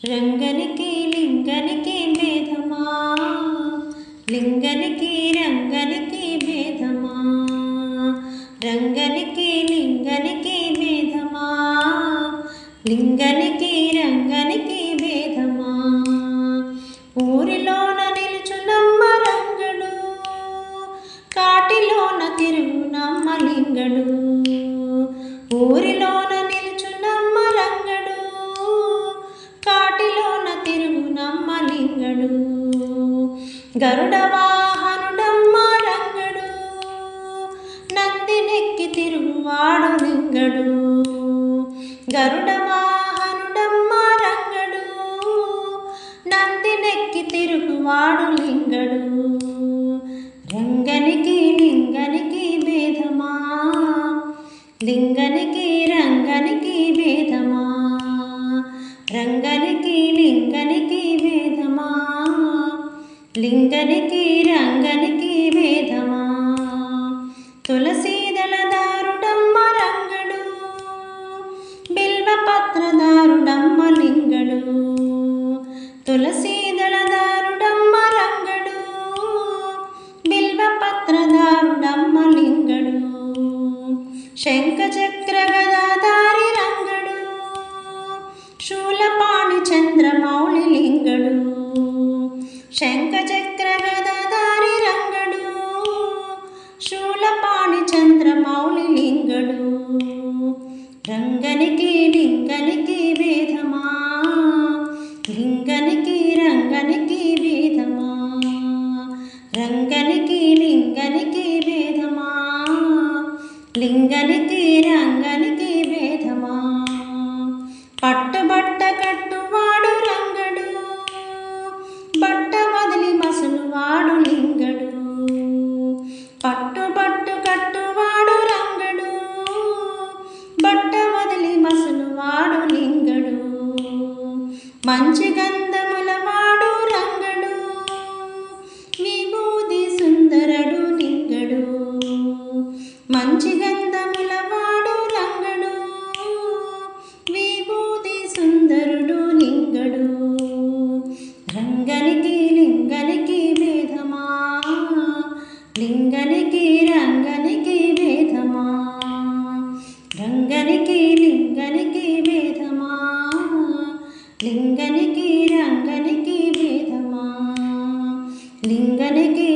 రంగనికి లింగనికి భేదమా, లింగనికి రంగనికి భేదమా, రంగనికి లింగనికి భేదమా, లింగనికి రంగనికి భేదమా. ఊరిలోన నిలుచునమ్మ రంగడు, కాటిలోన తిరుగునమ్మ లింగడు. ఊరిలోన నిలుచునమ్మ రంగడు, కాటిలోన తిరుగునమ్మ లింగడు. గరుడ వాహనుడమ్మ రంగడు, నందినెక్కి తిరుగువాడు లింగడు. గరుడ వాహనుడమ్మ రంగడు, నందినెక్కి తిరుగువాడు లింగడు. రంగనికి లింగనికి భేదమా, లింగనికి రంగనికి భేదమా, రంగనికి లింగనికి భేదమా, లింగనికి రంగనికి భేదమా. తులసీదళదారుడమ్మ రంగడు, బిల్వపత్రదారుడమ్మ లింగడు. తులసీదళదారుడమ్మ రంగడు, బిల్వపత్రదారుడమ్మ లింగడు. శంఖచక్ర గదాధారి రంగడు, శూలపాణి చంద్రమౌళి లింగడు. శంఖచక్ర గదాధారి రంగడు, శూలపాణి చంద్రమౌళి లింగడు. రంగనికి లింగనికి భేదమా, లింగనికి రంగనికి భేదమా, రంగనికి లింగనికి భేదమా, లింగనికి రంగనికి భేదమా. పట్టుబట్ట కట్టువాడు రంగడు, బట్ట వదిలి మసులువాడు లింగడు. పట్టుబట్టు కట్టువాడు రంగడు, బట్ట వదిలి మసులువాడు లింగడు. మంచి గంధముల వాడు రంగడు, విభూది సుందరుడు లింగడు. మంచి గంధముల వాడు రంగడు, విభూది సుందరుడు లింగడు. రంగనికి లింగనికి భేదమా, లింగనికి రంగనికి భేదమా, రంగనికి లింగనికి భేదమా, లింగనికి రంగనికి భేదమా, లింగనికి